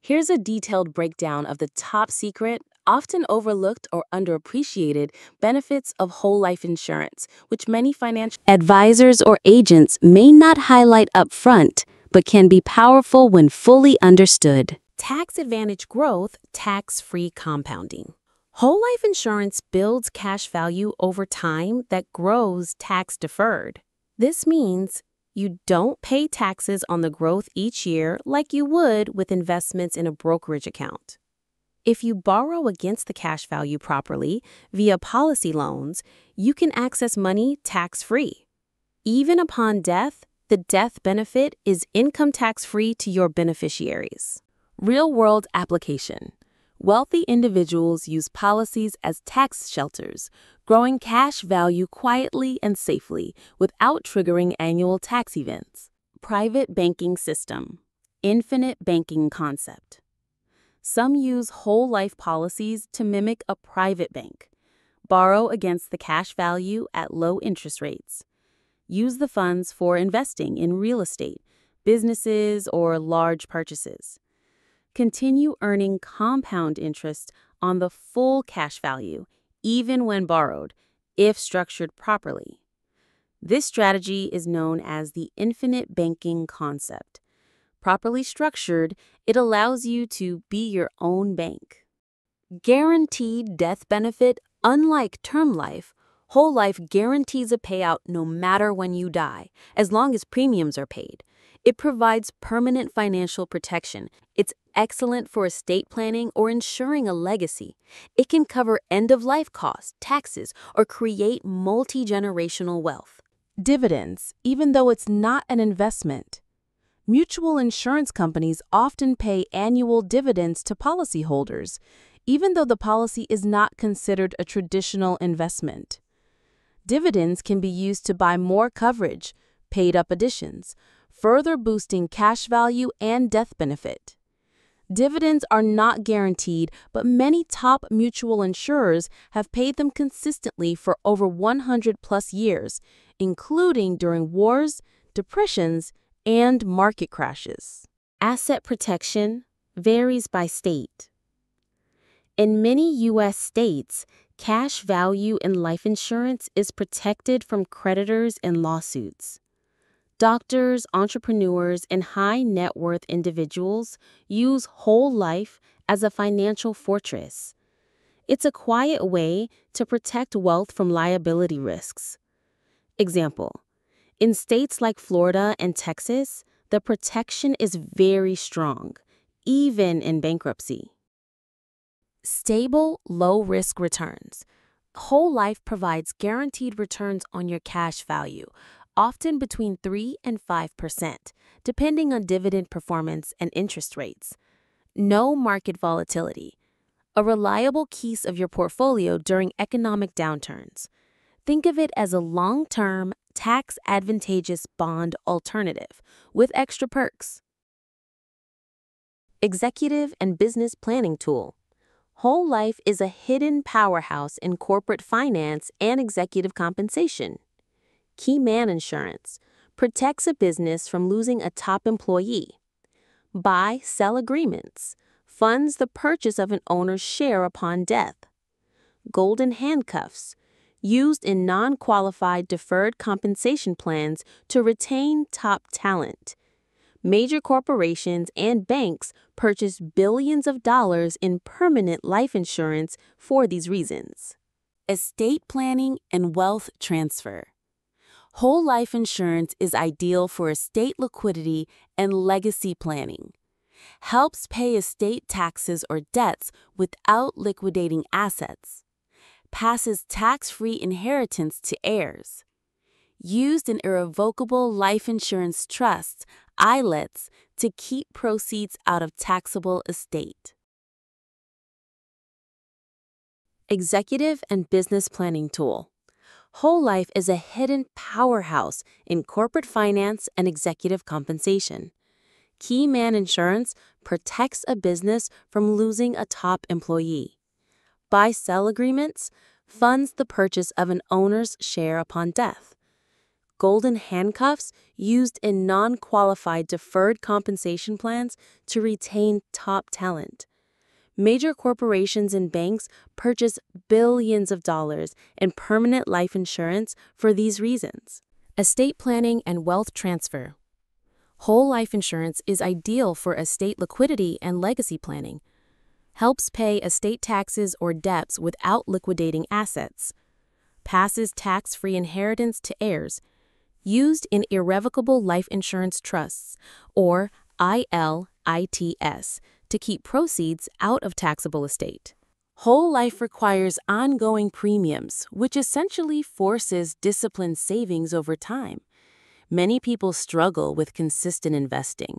Here's a detailed breakdown of the top secret, often overlooked or underappreciated benefits of whole life insurance, which many financial advisors or agents may not highlight upfront, but can be powerful when fully understood. Tax advantage growth, tax-free compounding. Whole life insurance builds cash value over time that grows tax deferred. This means you don't pay taxes on the growth each year like you would with investments in a brokerage account. If you borrow against the cash value properly via policy loans, you can access money tax-free. Even upon death, the death benefit is income tax-free to your beneficiaries. Real-world application. Wealthy individuals use policies as tax shelters, growing cash value quietly and safely without triggering annual tax events. Private banking system. Infinite banking concept. Some use whole life policies to mimic a private bank. Borrow against the cash value at low interest rates. Use the funds for investing in real estate, businesses, or large purchases. Continue earning compound interest on the full cash value, even when borrowed, if structured properly. This strategy is known as the infinite banking concept. Properly structured, it allows you to be your own bank. Guaranteed death benefit. Unlike term life, whole life guarantees a payout no matter when you die, as long as premiums are paid. It provides permanent financial protection. It's excellent for estate planning or ensuring a legacy. It can cover end-of-life costs, taxes, or create multi-generational wealth. Dividends, even though it's not an investment. Mutual insurance companies often pay annual dividends to policyholders, even though the policy is not considered a traditional investment. Dividends can be used to buy more coverage, paid-up additions, further boosting cash value and death benefit. Dividends are not guaranteed, but many top mutual insurers have paid them consistently for over 100+ years, including during wars, depressions, and market crashes. Asset protection varies by state. In many U.S. states, cash value in life insurance is protected from creditors and lawsuits. Doctors, entrepreneurs, and high net worth individuals use whole life as a financial fortress. It's a quiet way to protect wealth from liability risks. Example: in states like Florida and Texas, the protection is very strong, even in bankruptcy. Stable, low-risk returns. Whole life provides guaranteed returns on your cash value, often between 3 and 5%, depending on dividend performance and interest rates. No market volatility. A reliable piece of your portfolio during economic downturns. Think of it as a long-term, tax-advantageous bond alternative with extra perks. Executive and business planning tool. Whole life is a hidden powerhouse in corporate finance and executive compensation. Key man insurance protects a business from losing a top employee. Buy-sell agreements funds the purchase of an owner's share upon death. Golden handcuffs used in non-qualified deferred compensation plans to retain top talent. Major corporations and banks purchase billions of dollars in permanent life insurance for these reasons. Estate planning and wealth transfer. Whole life insurance is ideal for estate liquidity and legacy planning. Helps pay estate taxes or debts without liquidating assets. Passes tax-free inheritance to heirs. Used in irrevocable life insurance trusts, ILETs, to keep proceeds out of taxable estate. Executive and business planning tool. Whole life is a hidden powerhouse in corporate finance and executive compensation. Key man insurance protects a business from losing a top employee. Buy-sell agreements funds the purchase of an owner's share upon death. golden handcuffs used in non-qualified deferred compensation plans to retain top talent. Major corporations and banks purchase billions of dollars in permanent life insurance for these reasons. Estate planning and wealth transfer. Whole life insurance is ideal for estate liquidity and legacy planning. Helps pay estate taxes or debts without liquidating assets. Passes tax-free inheritance to heirs. Used in irrevocable life insurance trusts, or ILITs, to keep proceeds out of taxable estate. Whole life requires ongoing premiums, which essentially forces disciplined savings over time. Many people struggle with consistent investing.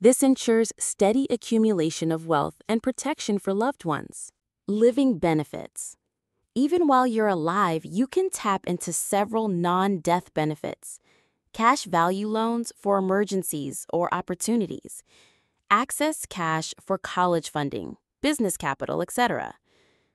This ensures steady accumulation of wealth and protection for loved ones. Living benefits. Even while you're alive, you can tap into several non-death benefits. Cash value loans for emergencies or opportunities. Access cash for college funding, business capital, etc.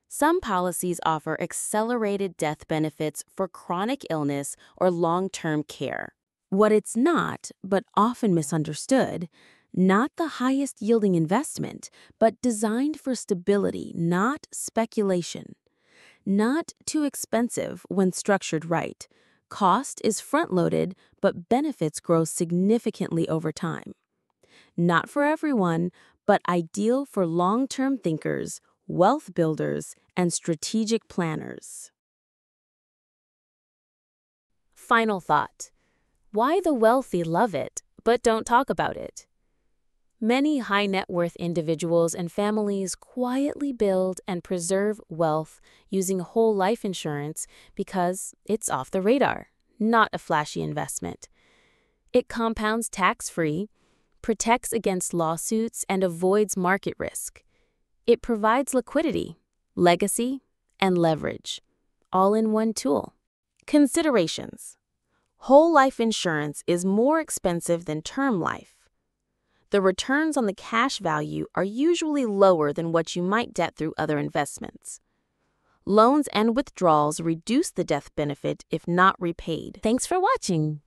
Some policies offer accelerated death benefits for chronic illness or long-term care. What it's not, but often misunderstood, not the highest yielding investment, but designed for stability, not speculation. Not too expensive when structured right. Cost is front-loaded, but benefits grow significantly over time. Not for everyone, but ideal for long-term thinkers, wealth builders, and strategic planners. Final thought. Why the wealthy love it, but don't talk about it? Many high net worth individuals and families quietly build and preserve wealth using whole life insurance because it's off the radar, not a flashy investment. It compounds tax-free, protects against lawsuits, and avoids market risk. It provides liquidity, legacy, and leverage, all in one tool. Considerations. Whole life insurance is more expensive than term life. The returns on the cash value are usually lower than what you might get through other investments. Loans and withdrawals reduce the death benefit if not repaid. Thanks for watching.